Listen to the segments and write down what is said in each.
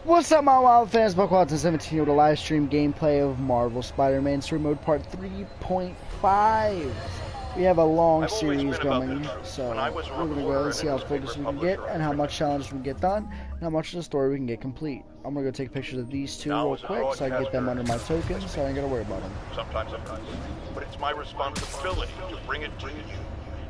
What's up, my wild fans? Buckwalton 17 with a live stream gameplay of Marvel Spider-Man Story Mode Part 3.5. We have a long series coming, so we're going to go and see how focused we can get, and how much challenge we can get done, and how much of the story we can get complete. I'm going to go take pictures of these two real quick, so I can get them under my tokens, so I ain't got to worry about them. Sometimes I'm nice, but it's my responsibility to bring it to you.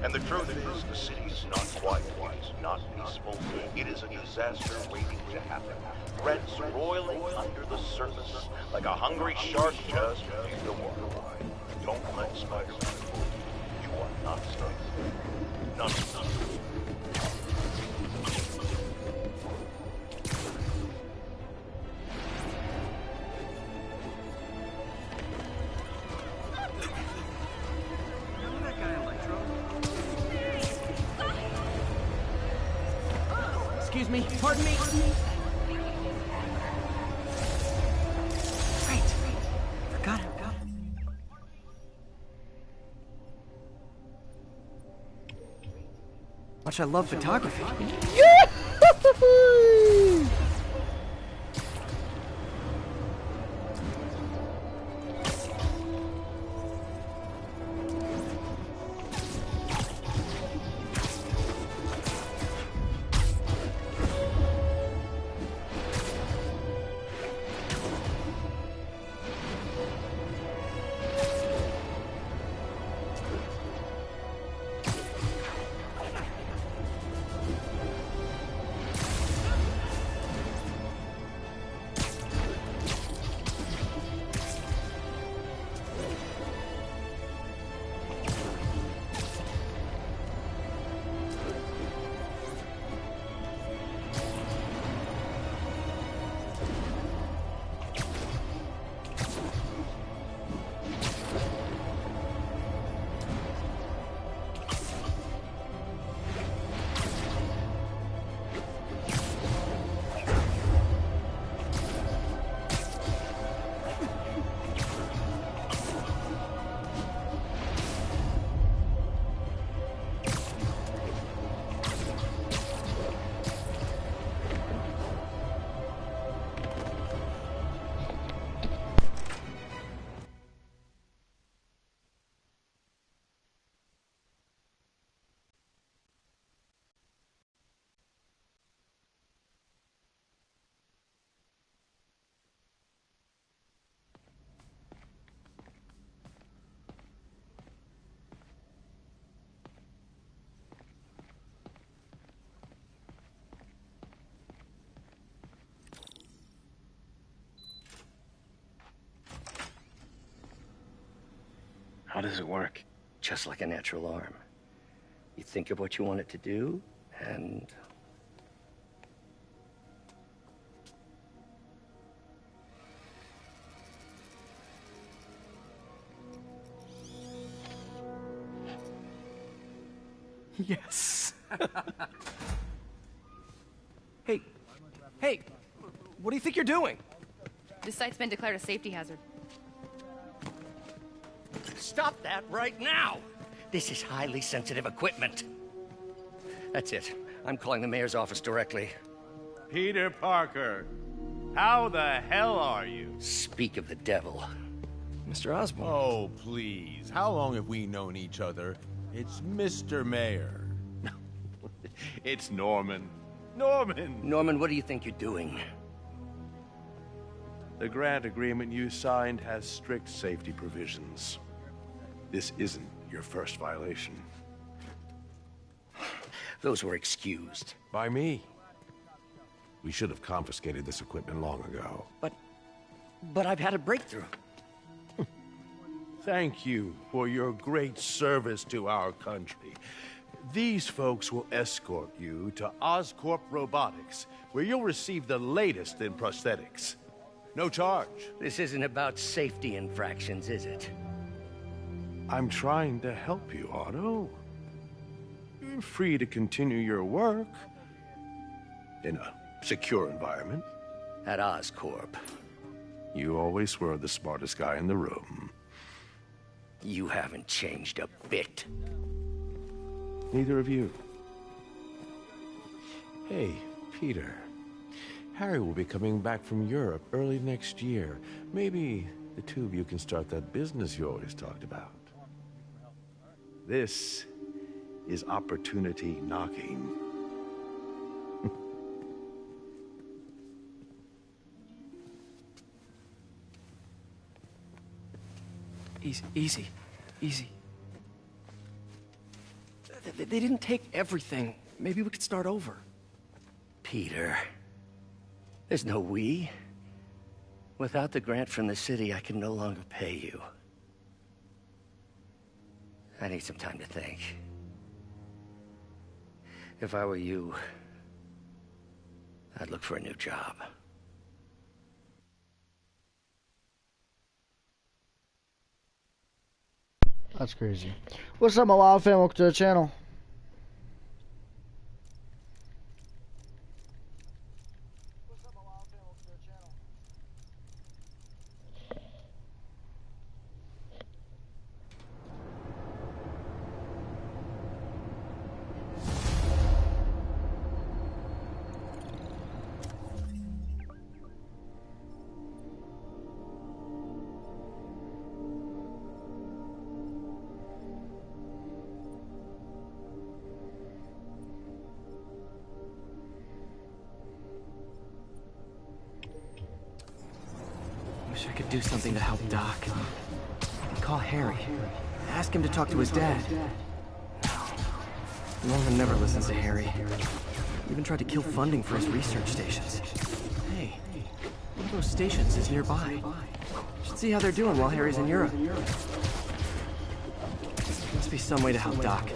And the truth is, the city is not quiet, it's not peaceful. It is a disaster waiting to happen. Threats roiling under the surface, like a hungry shark just beneath the waterline. Don't let Spider-Man fool you. You are not safe. None. Excuse me, pardon me. Right. Forgot it. Much I love photography. How does it work? Just like a natural arm. You think of what you want it to do, and... Yes. Hey, what do you think you're doing? This site's been declared a safety hazard. Stop that right now! This is highly sensitive equipment. That's it. I'm calling the mayor's office directly. Peter Parker, how the hell are you? Speak of the devil. Mr. Osborn. Oh, please. How long have we known each other? It's Mr. Mayor. It's Norman. Norman, what do you think you're doing? The grant agreement you signed has strict safety provisions. This isn't your first violation. Those were excused. By me. We should have confiscated this equipment long ago. But I've had a breakthrough. Thank you for your great service to our country. These folks will escort you to Oscorp Robotics, where you'll receive the latest in prosthetics. No charge. This isn't about safety infractions, is it? I'm trying to help you, Otto. You're free to continue your work in a secure environment. At Oscorp. You always were the smartest guy in the room. You haven't changed a bit. Neither of you. Hey, Peter. Harry will be coming back from Europe early next year. Maybe the two of you can start that business you always talked about. This is opportunity knocking. Easy. They didn't take everything. Maybe we could start over. Peter, there's no we. Without the grant from the city, I can no longer pay you. I need some time to think. If I were you, I'd look for a new job. That's crazy. What's up, my wild fan? Welcome to the channel. Wish I could do something to help Doc. Call Harry. Ask him to talk to his dad. Norman never listens to Harry. Even tried to kill funding for his research stations. Hey, one of those stations is nearby. Should see how they're doing while Harry's in Europe. Must be some way to help Doc.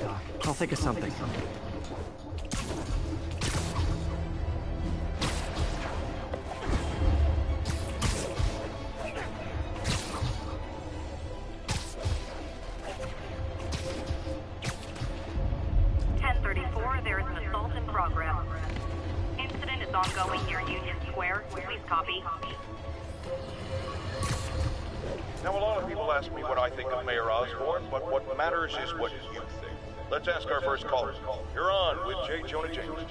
I'll think of something. Now, a lot of people ask me what I think of Mayor Osborn, but what matters is what you think. Let's ask our first caller. You're on with J. Jonah James.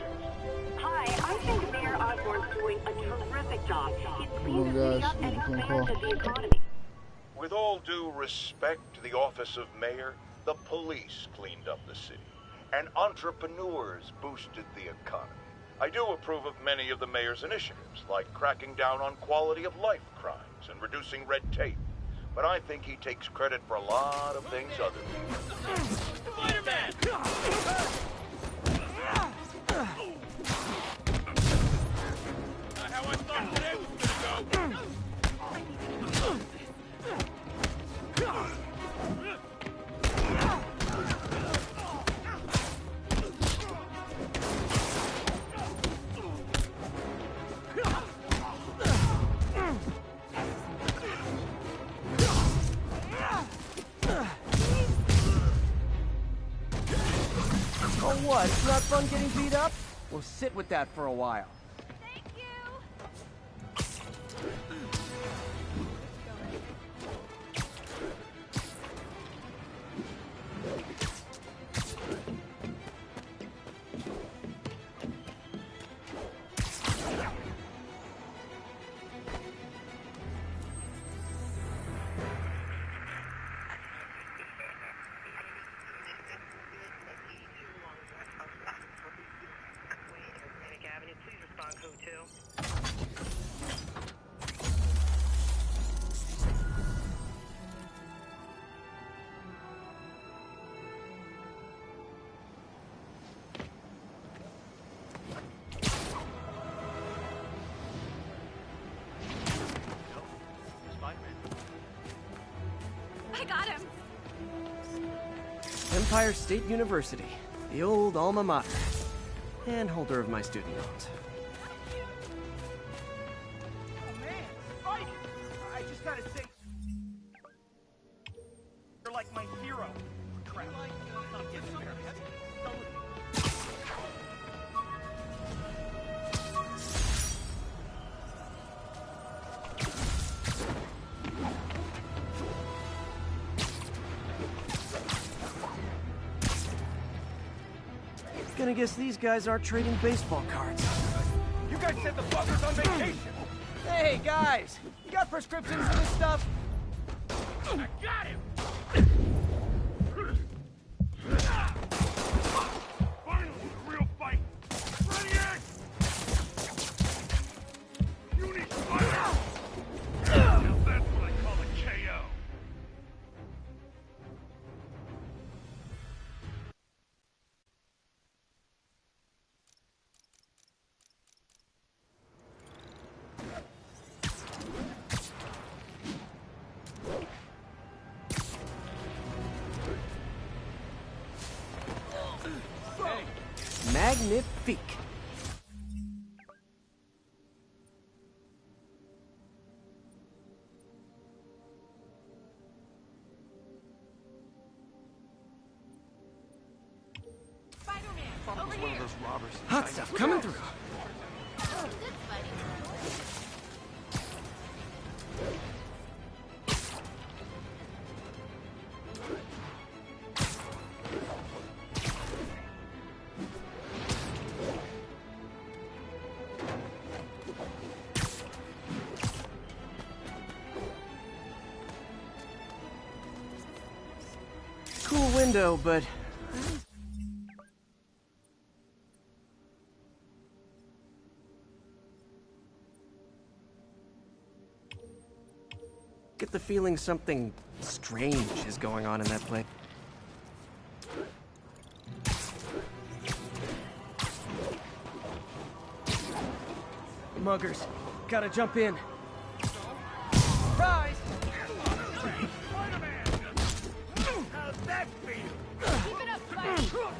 Hi, I think Mayor Osborn's doing a terrific job. He's cleaned the city up and expanded the economy. With all due respect to the office of mayor, the police cleaned up the city, and entrepreneurs boosted the economy. I do approve of many of the mayor's initiatives, like cracking down on quality of life crimes and reducing red tape. But I think he takes credit for a lot of things other people. SpiderMan! Not how I thought today was gonna go. What? It's not fun getting beat up? We'll sit with that for a while. Thank you. I got him. Empire State University, the old alma mater, and holder of my student loans. Oh man, Spidey! I just gotta say, you're like my hero. Crap. I'll get some hair. Go with me. Gonna guess these guys aren't trading baseball cards. You guys said the bugger's on vacation! Hey, guys! You got prescriptions for this stuff? I got him! Finally, a real fight! Ready, X! You need fire! Now that's what I call a KO! Magnifique. Spider-Man, over here. Hot stuff coming through. Oh, good, buddy. Cool window, but... Get the feeling something strange is going on in that place. Muggers, gotta jump in. Surprise! Spider-Man! How's that feel? Keep it up, Spider.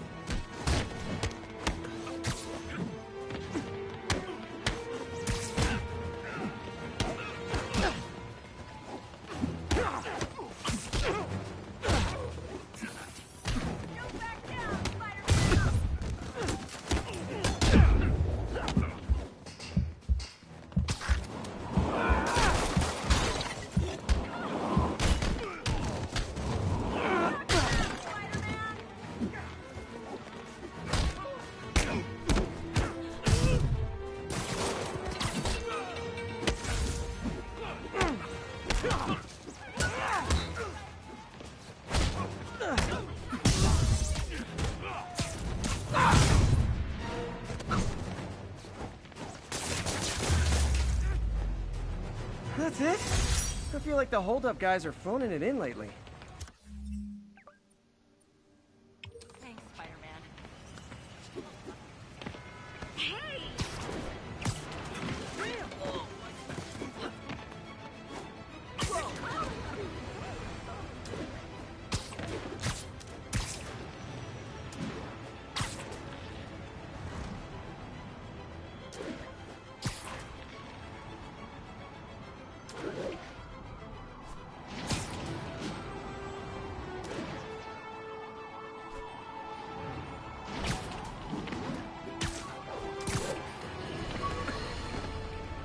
That's it? I feel like the hold-up guys are phoning it in lately. Thanks, Spider-Man. Hey!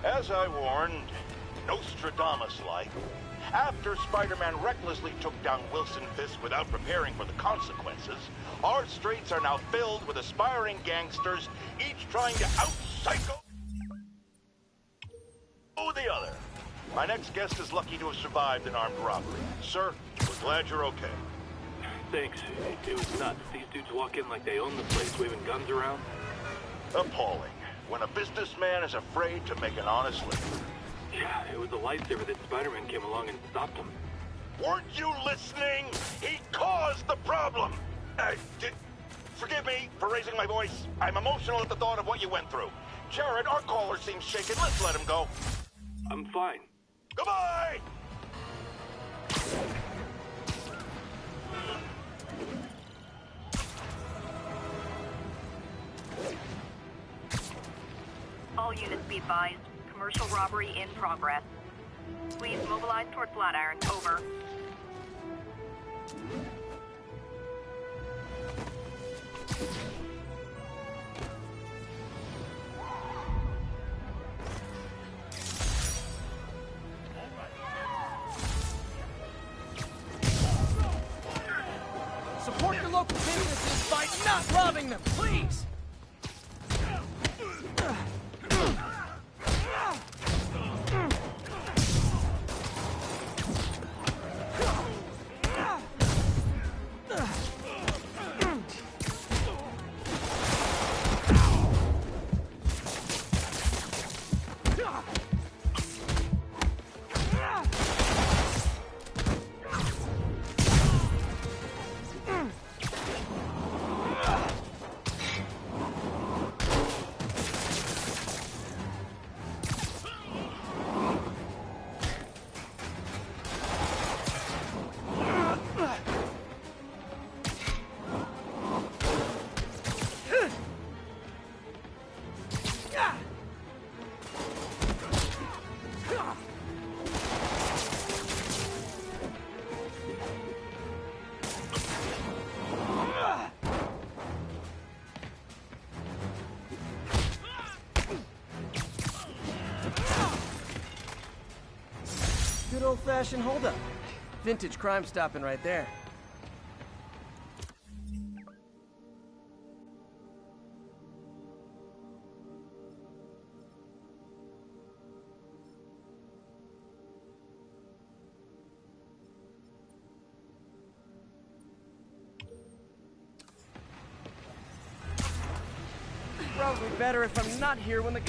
As I warned, Nostradamus-like, after Spider-Man recklessly took down Wilson Fisk without preparing for the consequences, our streets are now filled with aspiring gangsters, each trying to out-psycho the other. My next guest is lucky to have survived an armed robbery. Sir, we're glad you're okay. Thanks. It was nuts. These dudes walk in like they own the place, waving guns around. Appalling. When a businessman is afraid to make an honest living. Yeah, it was a lifesaver that Spider-Man came along and stopped him. Weren't you listening? He caused the problem! Forgive me for raising my voice. I'm emotional at the thought of what you went through. Jared, our caller seems shaken. Let's let him go. I'm fine. Goodbye! All units be advised. Commercial robbery in progress. Please mobilize toward Flatiron. Over. Support your local businesses by not robbing them, please! old-fashioned holdup. Vintage crime stopping right there. Probably better if I'm not here when the...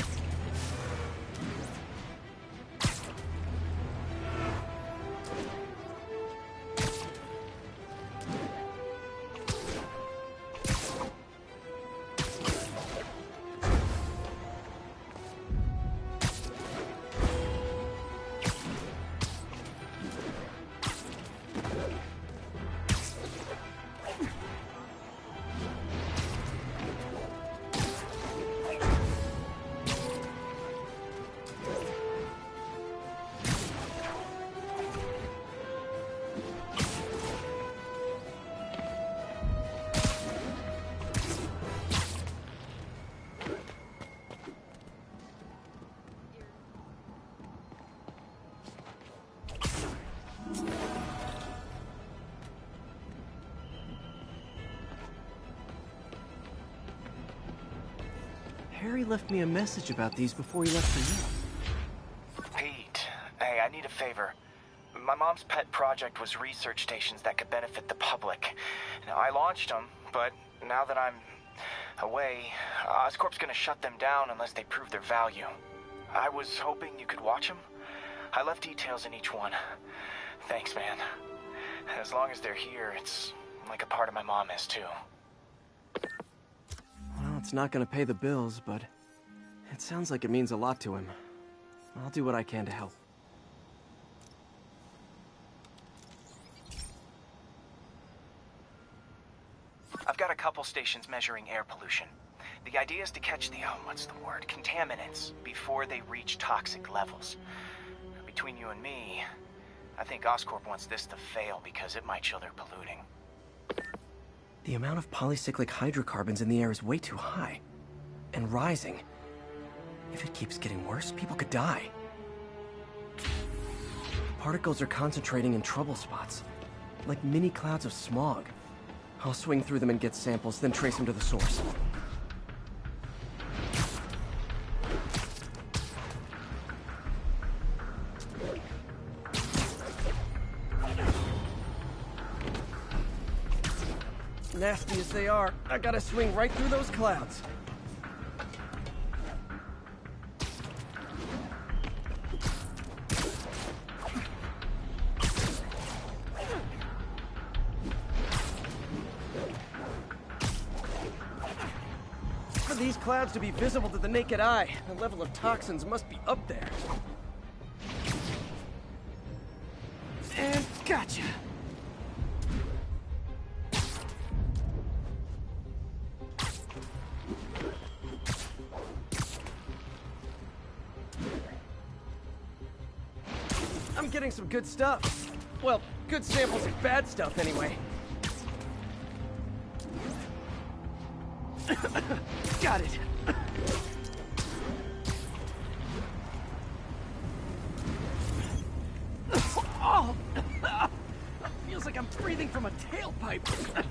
Harry left me a message about these before he left for you. Pete, hey, I need a favor. My mom's pet project was research stations that could benefit the public. Now, I launched them, but now that I'm away, Oscorp's gonna shut them down unless they prove their value. I was hoping you could watch them. I left details in each one. Thanks, man. As long as they're here, it's like a part of my mom is, too. Well, it's not gonna pay the bills, but it sounds like it means a lot to him. I'll do what I can to help. I've got a couple stations measuring air pollution. The idea is to catch the, contaminants before they reach toxic levels. Between you and me, I think Oscorp wants this to fail because it might show they're polluting. The amount of polycyclic hydrocarbons in the air is way too high. And rising. If it keeps getting worse, people could die. Particles are concentrating in trouble spots, like mini clouds of smog. I'll swing through them and get samples, then trace them to the source. Nasty as they are, I gotta swing right through those clouds. For these clouds to be visible to the naked eye, the level of toxins must be up there. And gotcha! I'm getting some good stuff. Well, good samples of bad stuff, anyway. Got it. Oh! Feels like I'm breathing from a tailpipe.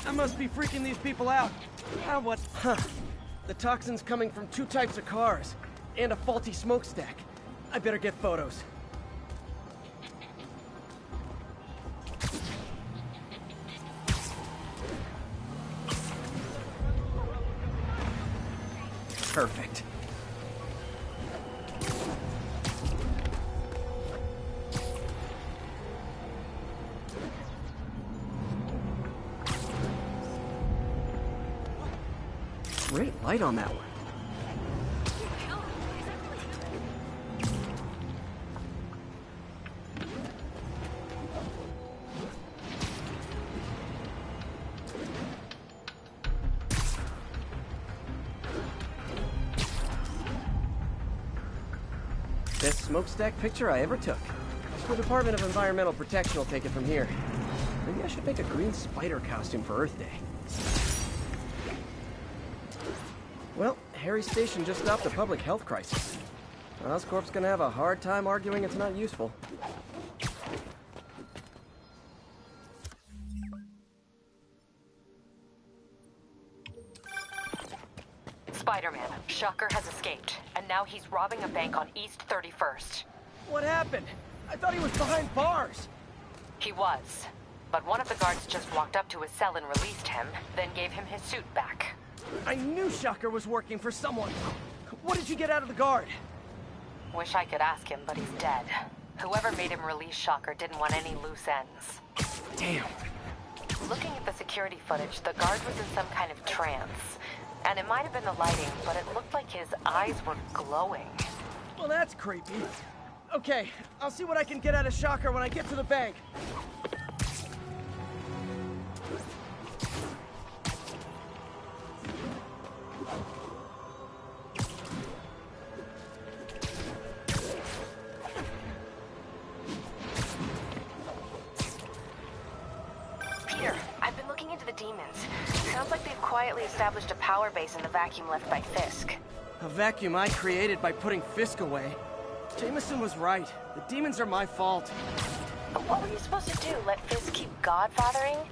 I must be freaking these people out. Ah, what? Huh. The toxin's coming from 2 types of cars, and a faulty smokestack. I better get photos. Perfect. Great light on that one. smokestack picture I ever took. The Department of Environmental Protection will take it from here. Maybe I should make a green spider costume for Earth Day. Well, Harry's station just stopped a public health crisis. Oscorp's gonna have a hard time arguing it's not useful. SpiderMan, Shocker has escaped, and now he's robbing a bank on East 31st. What happened? I thought he was behind bars. He was, but one of the guards just walked up to his cell and released him, then gave him his suit back. I knew Shocker was working for someone. What did you get out of the guard? Wish I could ask him, but he's dead. Whoever made him release Shocker didn't want any loose ends. Damn. Looking at the security footage, the guard was in some kind of trance. And it might have been the lighting, but it looked like his eyes were glowing. Well, that's creepy. Okay, I'll see what I can get out of Shocker when I get to the bank. Peter, I've been looking into the demons. Sounds like they've quietly established a power base in the vacuum left by Fisk. A vacuum I created by putting Fisk away. Jameson was right. The demons are my fault. But what were you supposed to do? Let Fisk keep godfathering?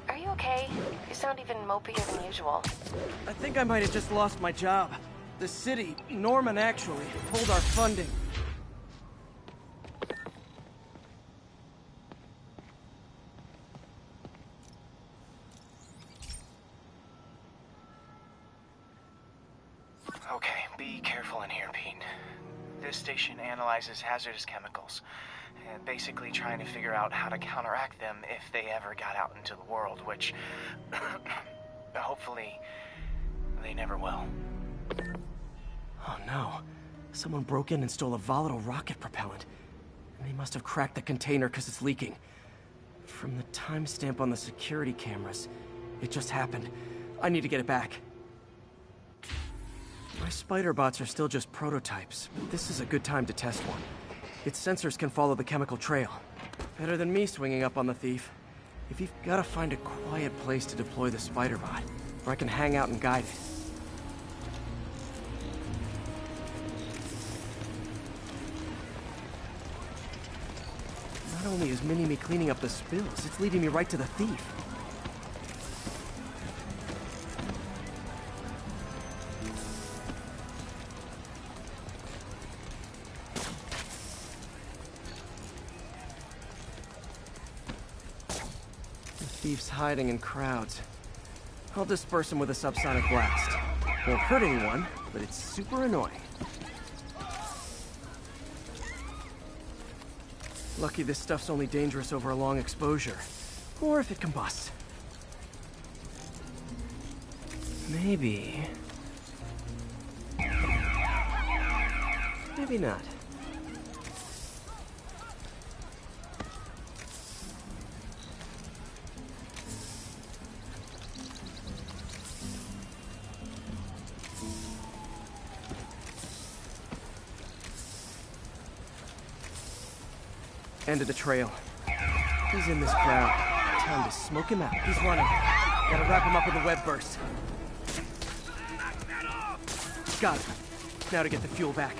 Are you okay? You sound even mopier than usual. I think I might have just lost my job. The city, Norman actually, pulled our funding. Okay, be careful in here, Pete. This station analyzes hazardous chemicals, and basically trying to figure out how to counteract them if they ever got out into the world, which hopefully they never will. Oh no. Someone broke in and stole a volatile rocket propellant. And they must have cracked the container because it's leaking. From the timestamp on the security cameras, it just happened. I need to get it back. My spider bots are still just prototypes, but this is a good time to test one. Its sensors can follow the chemical trail. Better than me swinging up on the thief. If you've got to find a quiet place to deploy the spider bot, where I can hang out and guide it. Not only is Mini-Me cleaning up the spills, it's leading me right to the thief. Thief's hiding in crowds. I'll disperse him with a subsonic blast. Won't hurt anyone, but it's super annoying. Lucky this stuff's only dangerous over a long exposure. Or if it combusts. Maybe... maybe not. End of the trail. He's in this crowd. Time to smoke him out. He's running. Gotta wrap him up with a web burst. Got it. Now to get the fuel back.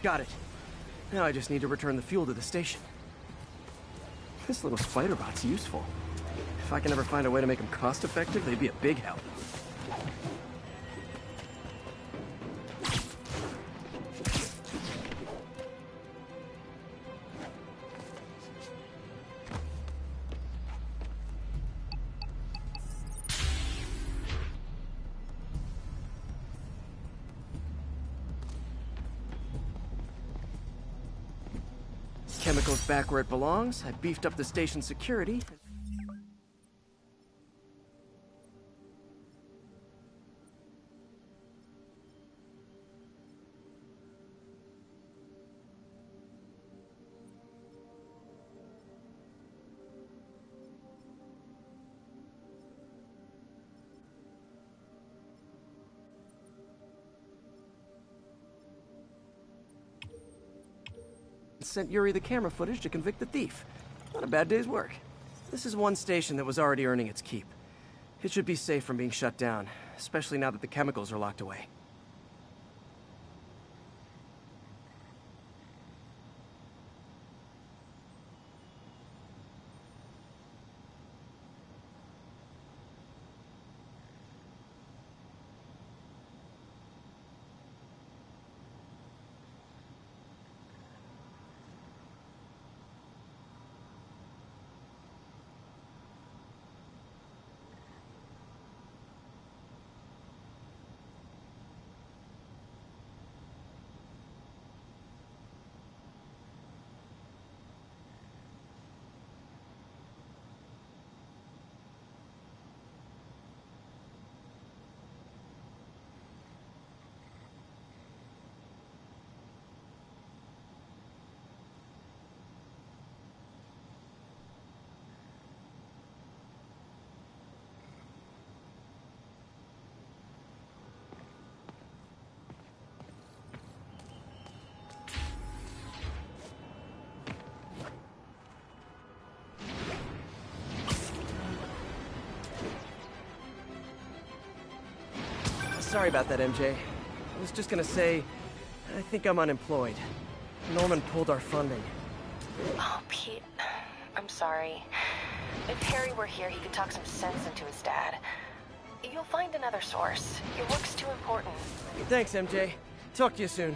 Got it. Now I just need to return the fuel to the station. This little spider bot's useful. If I can ever find a way to make them cost-effective, they'd be a big help. Chemicals back where it belongs. I beefed up the station's security. sent Yuri the camera footage to convict the thief. Not a bad day's work. This is one station that was already earning its keep. It should be safe from being shut down, especially now that the chemicals are locked away. Sorry about that, MJ. I was just gonna say, I think I'm unemployed. Norman pulled our funding. Oh, Pete. I'm sorry. If Harry were here, he could talk some sense into his dad. You'll find another source. Your work's too important. Thanks, MJ. Talk to you soon.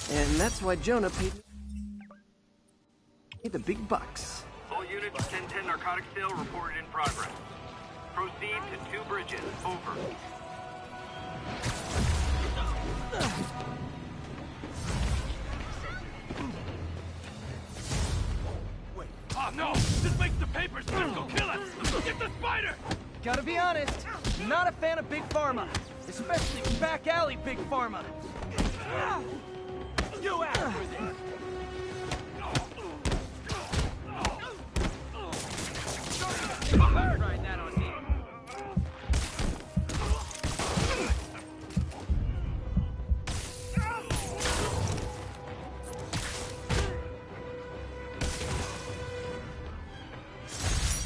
And that's why Jonah paid me the big bucks. All units, 1010 narcotics sale reported in progress. Proceed to 2 bridges. Over. Wait. Oh no! This makes the papers go kill us! Get the spider! Gotta be honest, not a fan of Big Pharma. Especially back alley Big Pharma. You asked for this! Try that on me.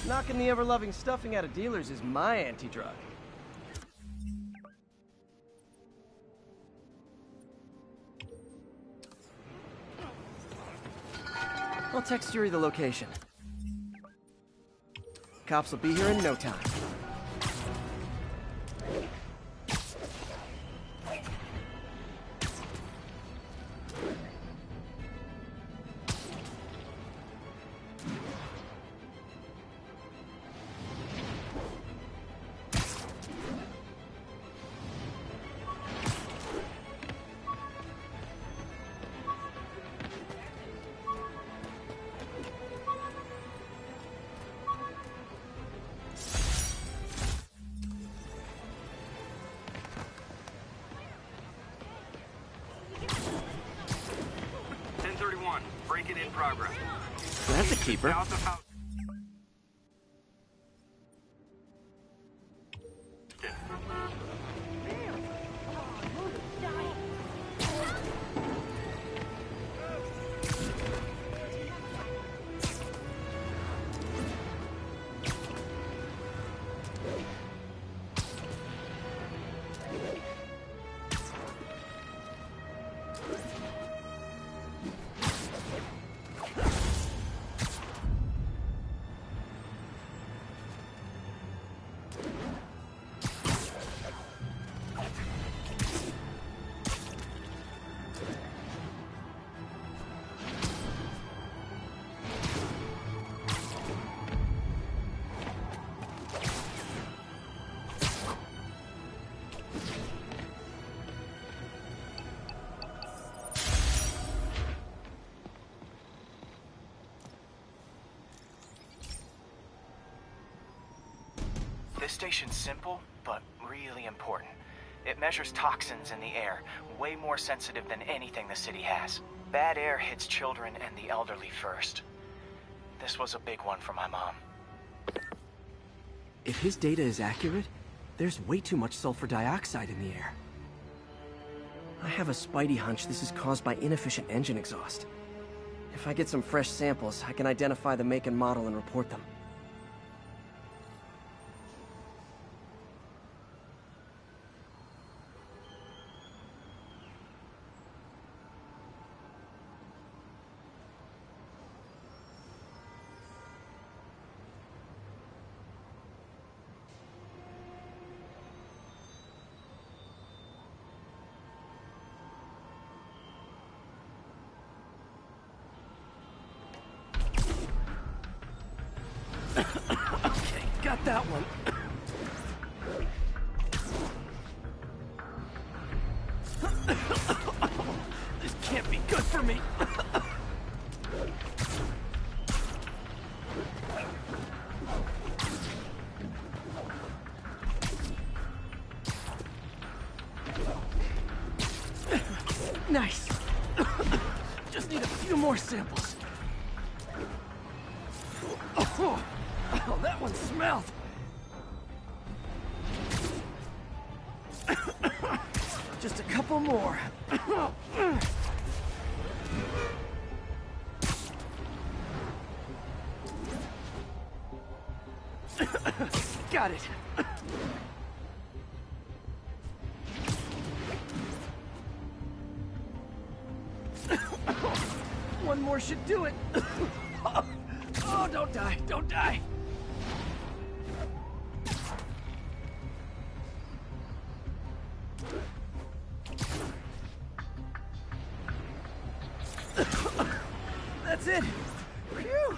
Knocking the ever-loving stuffing out of dealers is my anti-drug. I'll text Yuri the location. Cops will be here in no time. progress. That's a keeper. South of House. This station's simple, but really important. It measures toxins in the air, way more sensitive than anything the city has. Bad air hits children and the elderly first. This was a big one for my mom. If his data is accurate, there's way too much sulfur dioxide in the air. I have a spidey hunch this is caused by inefficient engine exhaust. If I get some fresh samples, I can identify the make and model and report them. Okay, got that one. This can't be good for me. Nice. Just need a few more samples. Oh, that one smelled. Just a couple more. Got it. One more should do it. Oh, don't die, don't die. That's it. Phew.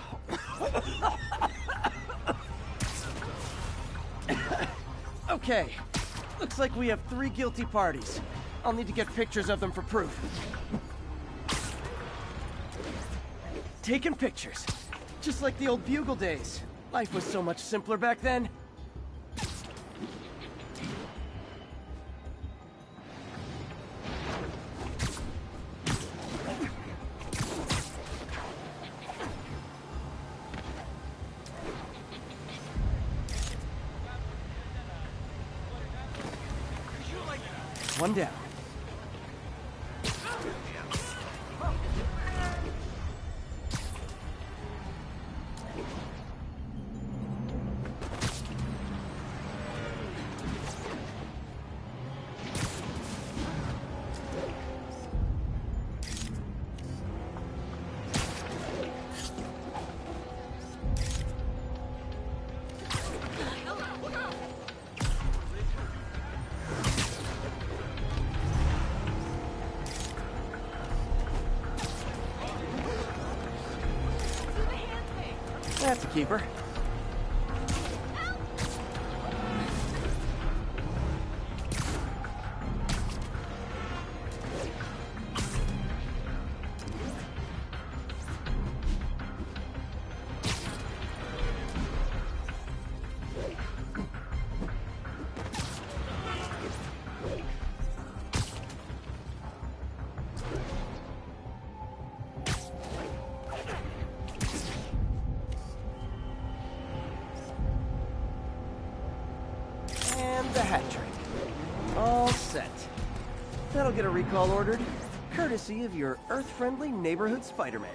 Okay, looks like we have 3 guilty parties. I'll need to get pictures of them for proof. Taking pictures. Just like the old Bugle days. Life was so much simpler back then. One down. That's a keeper. The hat trick. All set. That'll get a recall ordered, courtesy of your Earth-friendly neighborhood Spider-Man.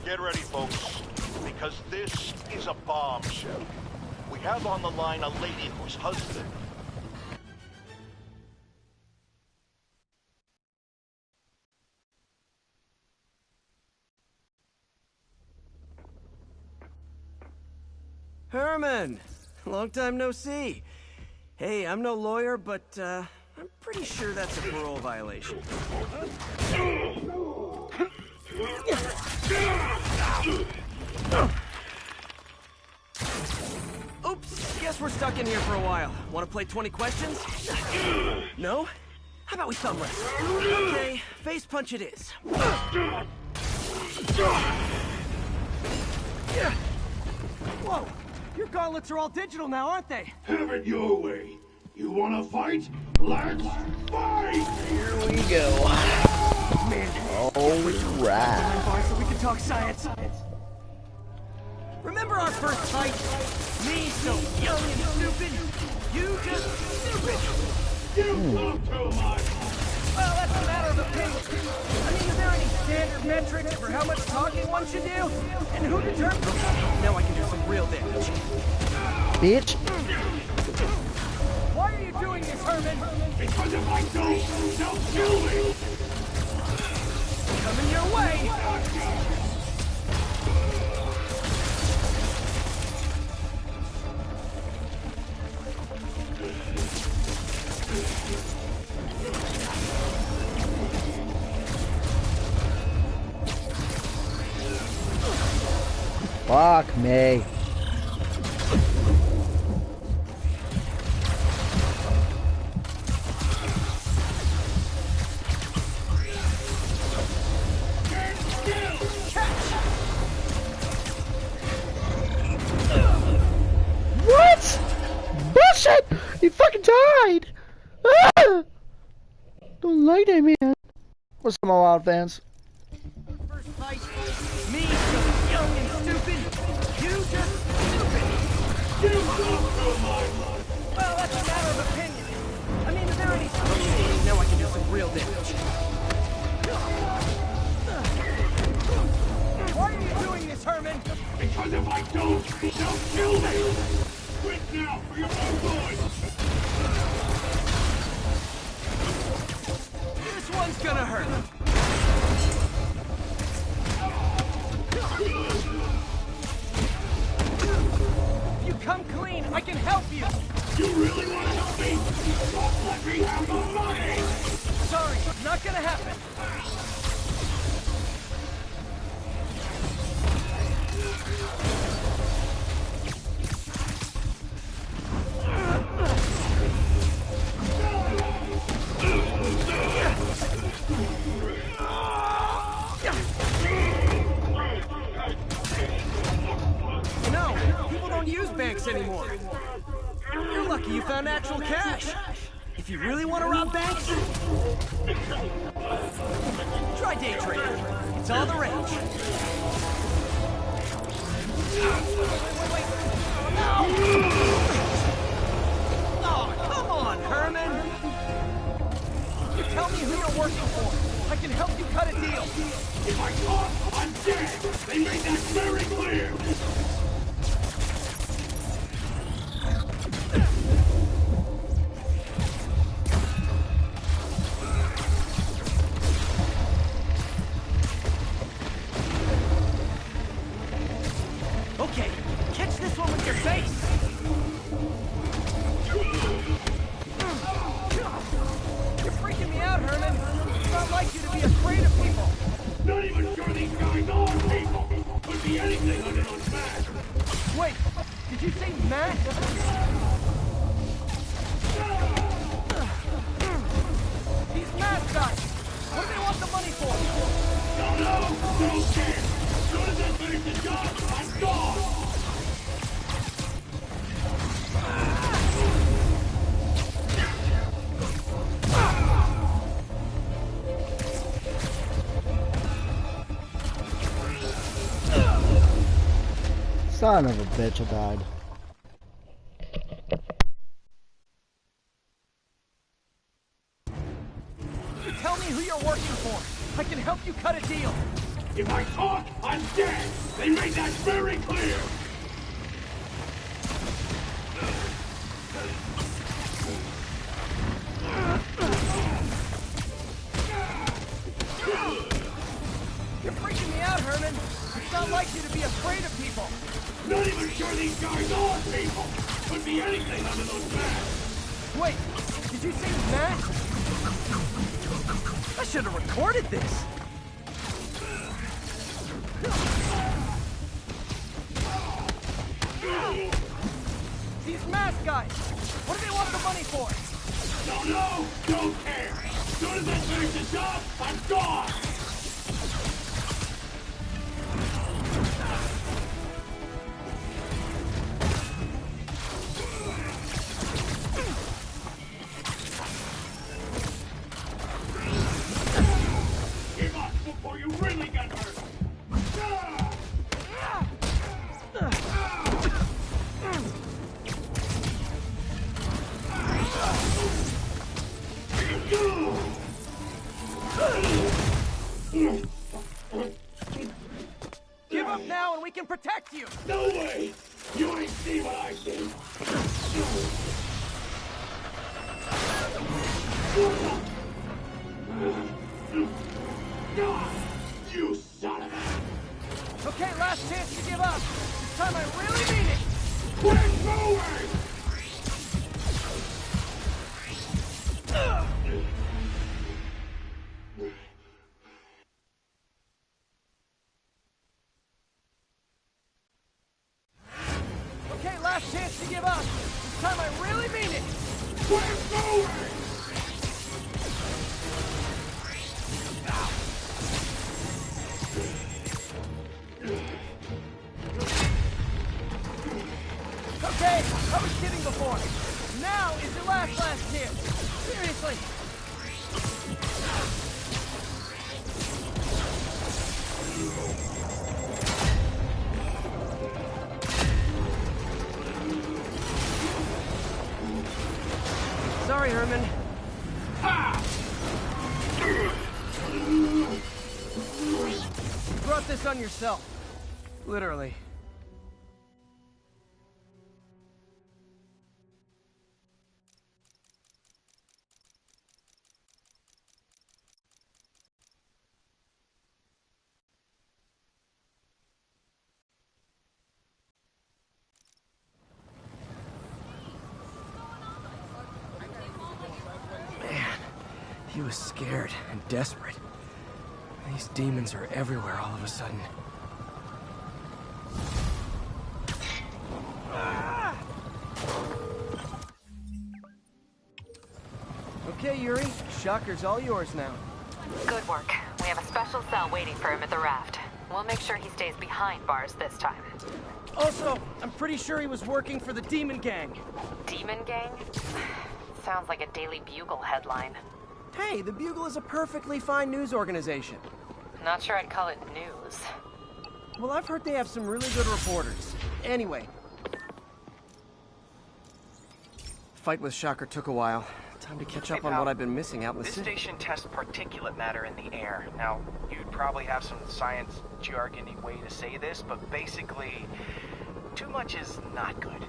Get ready, folks, because this is a bombshell. We have on the line a lady whose husband... Herman! Long time no see. Hey, I'm no lawyer, but, I'm pretty sure that's a parole violation. Oops, guess we're stuck in here for a while. Want to play 20 questions? No? How about we thumb wrestle? Okay, face punch it is. Whoa! Your gauntlets are all digital now, aren't they? Have it your way. You wanna fight? Let's fight! Here we go. Alright. So we can talk science. Remember our first fight? Me so young and stupid. You just stupid. You talk too much. Well, that's a matter of opinion. I mean, is there any standard metrics for how much talking one should do? And who determines? Now I can do some real damage. Bitch. Why are you doing this, Herman? Because if I don't, they'll kill me. Coming your way. Fuck me. What? Bullshit! You fucking died! Ah! Don't like that, man. What's up, my Wild fans? First fight, me so young and stupid. You just stupid. Well, that's a matter of opinion. I mean, is there any... Okay, now I can do some real damage. Why are you doing this, Herman? Because if I don't, they'll kill me. Quit now for your own good. This one's gonna hurt. If you come clean, I can help you. You really want to help me? Don't let me have the money. Sorry, not gonna happen. Anymore. You're lucky you found actual cash. If you really want to rob banks, try day trading. It's all the rage. Wait. Oh, come on, Herman. You tell me who you're working for. I can help you cut a deal. If I talk, I'm dead. They made that very clear. Okay, catch this one with your face! You're freaking me out, Herman! It's not like you to be afraid of people! Not even sure these guys are people. Could be anything under those masks. Wait, did you say Matt? These mask guys! What do they want the money for? Don't know, don't care. As soon as I finish the job, I'm gone. Son of a bitch, I died. Tell me who you're working for. I can help you cut a deal. If I talk, I'm dead. They made that very clear. You're freaking me out, Herman. It's not like you to be afraid of people. Not even sure these guys are people. Could be anything under those masks. Wait, did you say Matt? I should have recorded this. These mask guys, what do they want the money for? Don't know, don't care. As soon as I finish the job, I'm gone. Give up before you really get hurt. Give up now and we can protect you! No way! You ain't see what I see! You son of a... Okay, last chance to give up. This time I really mean it! Quit moving! Okay, last chance to give up. This time I really mean it! Quit moving! Okay, I was kidding before. Now is your last chance. Seriously. Sorry, Herman. You brought this on yourself. Literally. He was scared and desperate. These demons are everywhere all of a sudden. Okay, Yuri. Shocker's all yours now. Good work. We have a special cell waiting for him at the raft. We'll make sure he stays behind bars this time. Also, I'm pretty sure he was working for the Demon Gang. Demon Gang? Sounds like a Daily Bugle headline. Hey, the Bugle is a perfectly fine news organization. Not sure I'd call it news. Well, I've heard they have some really good reporters. Anyway. Fight with Shocker took a while. Time to catch up on what I've been missing out in the This city. station tests particulate matter in the air. Now, you'd probably have some science jargony way to say this, but basically, too much is not good.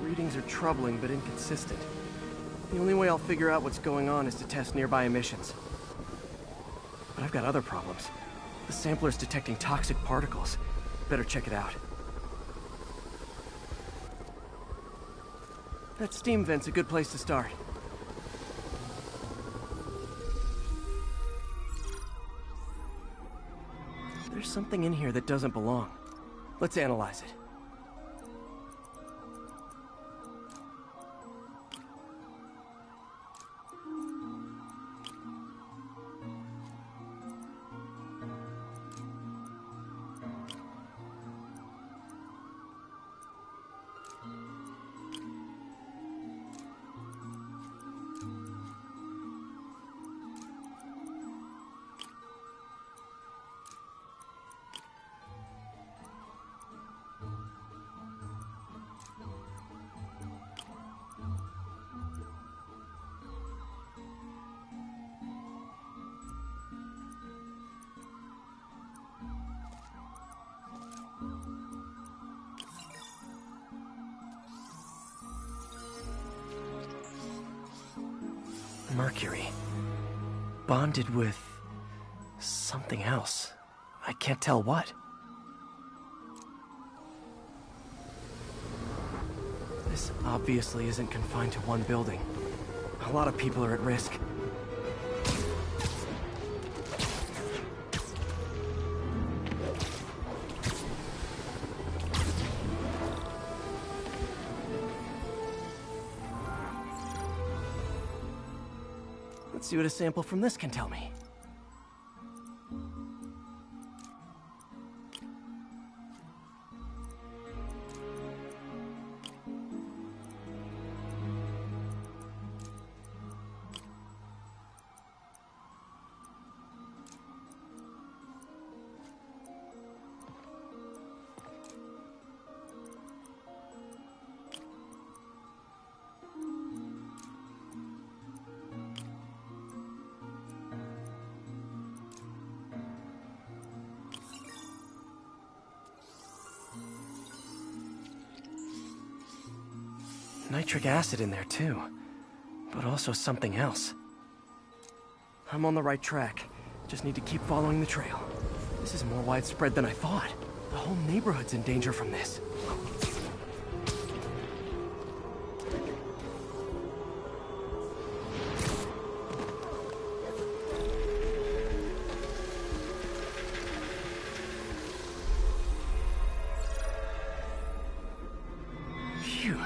Readings are troubling but inconsistent. The only way I'll figure out what's going on is to test nearby emissions. But I've got other problems. The sampler's detecting toxic particles. Better check it out. That steam vent's a good place to start. There's something in here that doesn't belong. Let's analyze it. Mercury. Bonded with something else. I can't tell what. This obviously isn't confined to one building. A lot of people are at risk. Let's see what a sample from this can tell me. Nitric acid in there too, but also something else. I'm on the right track. Just need to keep following the trail. This is more widespread than I thought. The whole neighborhood's in danger from this. Phew.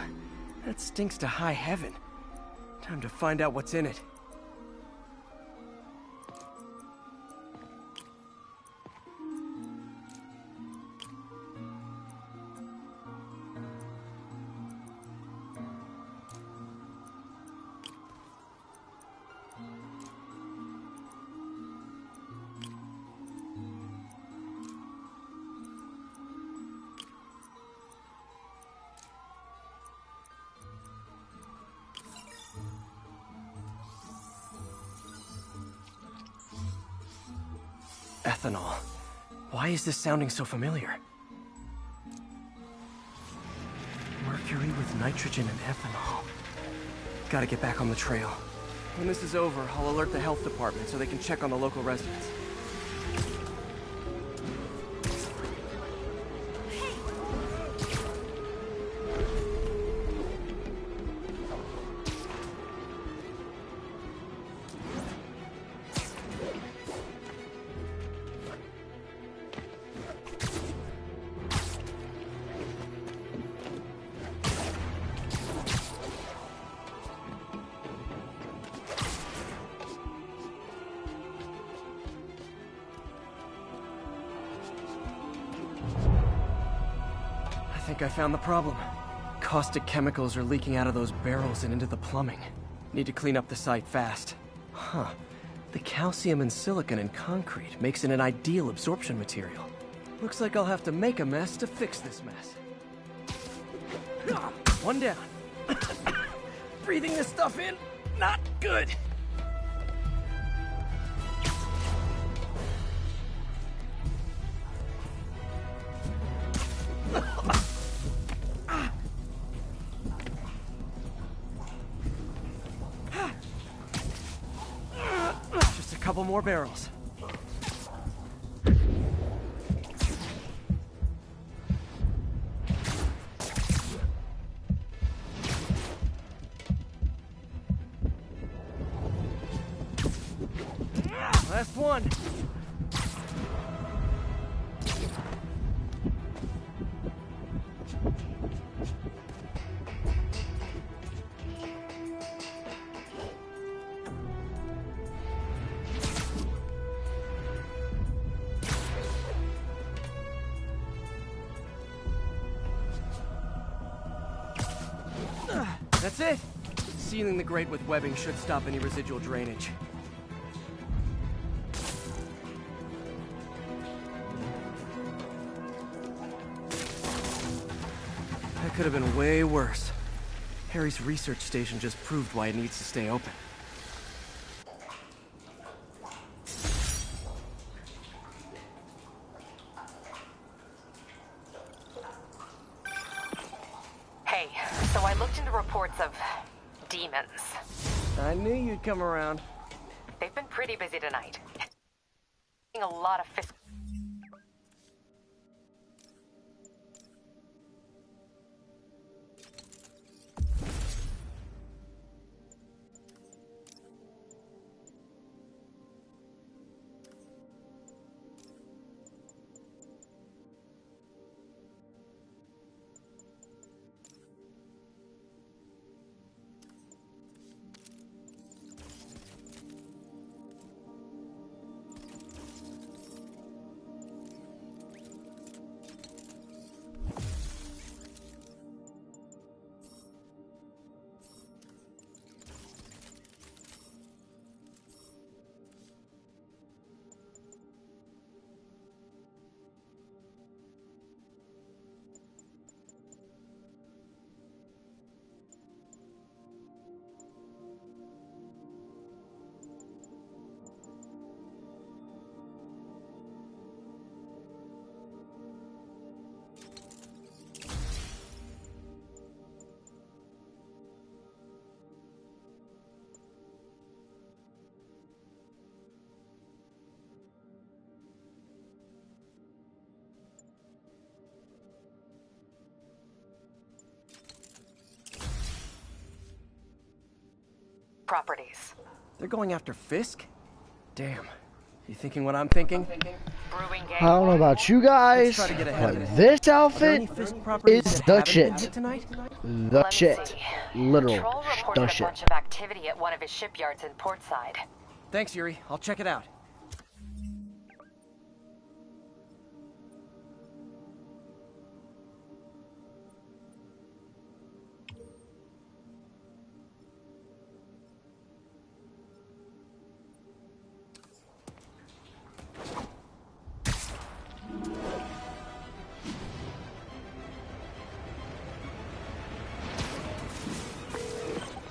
That stinks to high heaven. Time to find out what's in it. Ethanol. Why is this sounding so familiar? Mercury with nitrogen and ethanol. Gotta get back on the trail. When this is over, I'll alert the health department so they can check on the local residents. I think I found the problem. caustic chemicals are leaking out of those barrels and into the plumbing. Need to clean up the site fast. Huh. The calcium and silicon in concrete makes it an ideal absorption material. Looks like I'll have to make a mess to fix this mess. One down. Breathing this stuff in, not good. Just a couple more barrels. Last one. That's it. Sealing the grate with webbing should stop any residual drainage. That could have been way worse. Harry's research station just proved why it needs to stay open. Hey, so I looked into reports of demons. I knew you'd come around. They've been pretty busy tonight. A lot of fist. Properties. They're going after Fisk? Damn. You thinking what I'm thinking? I don't know about you guys, but this outfit is the shit. The shit. Literal Patrol the reported a shit. bunch of activity at one of his shipyards in Portside. Thanks, Yuri. I'll check it out.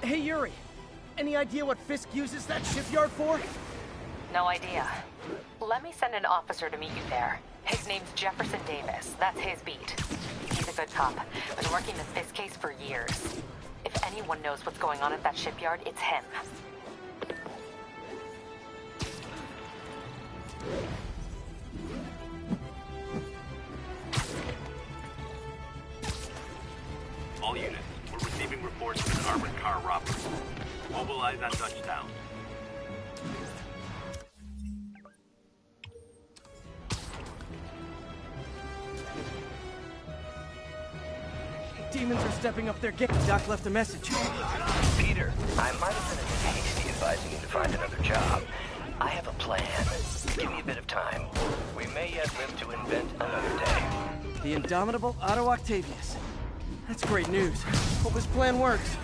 Hey, Yuri. Any idea what Fisk uses that shipyard for? No idea. Let me send an officer to meet you there. His name's Jefferson Davis. That's his beat. He's a good cop. Been working the Fisk case for years. If anyone knows what's going on at that shipyard, it's him. All units, we're receiving reports of an armored car robbery. Mobilize on touchdown. Demons are stepping up their game. Doc left a message. Peter, I might have been a bit hasty advising you to find another job. I have a plan. Give me a bit of time. We may yet live to invent another day. The indomitable Otto Octavius. That's great news. Hope this plan works.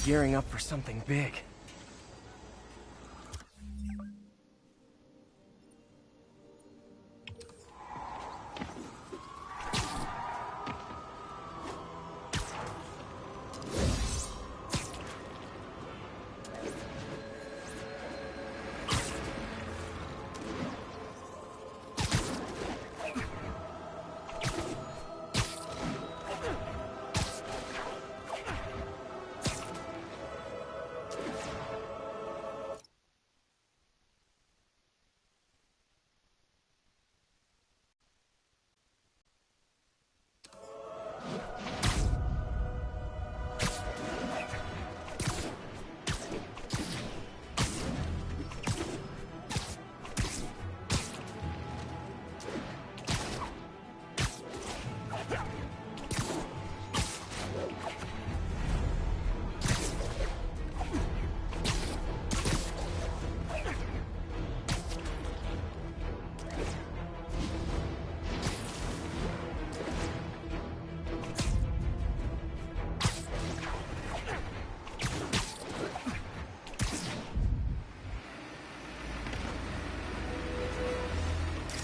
Gearing up for something big.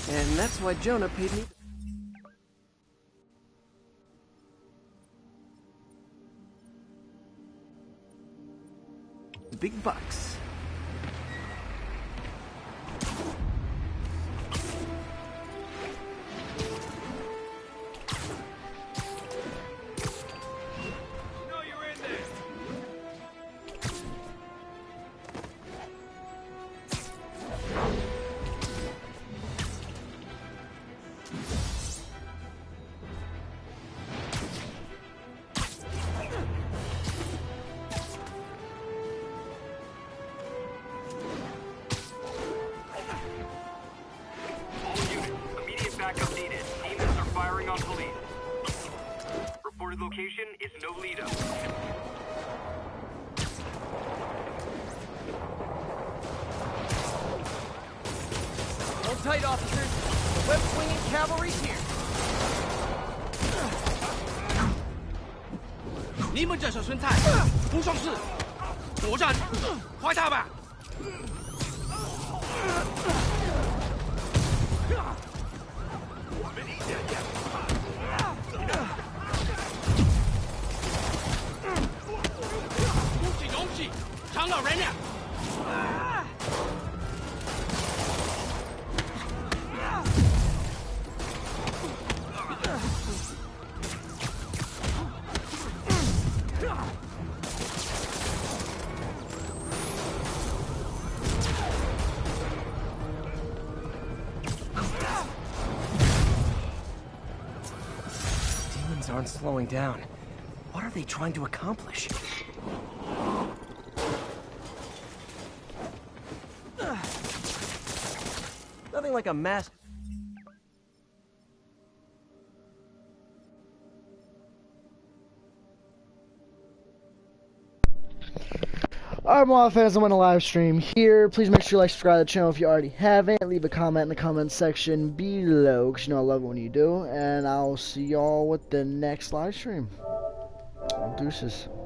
And that's why Jonah paid me big bucks. Location is no lead up. Hold tight, officers. The web-swinging cavalry's here. 你们这是孙菜，不上市，作战，快他吧！长老人呀！ Demons aren't slowing down. What are they trying to accomplish? Nothing like a mass. Alright, Moab fans, I'm on a live stream here. Please make sure you like, subscribe to the channel if you already haven't. Leave a comment in the comment section below, because you know I love it when you do. And I'll see y'all with the next live stream. Deuces.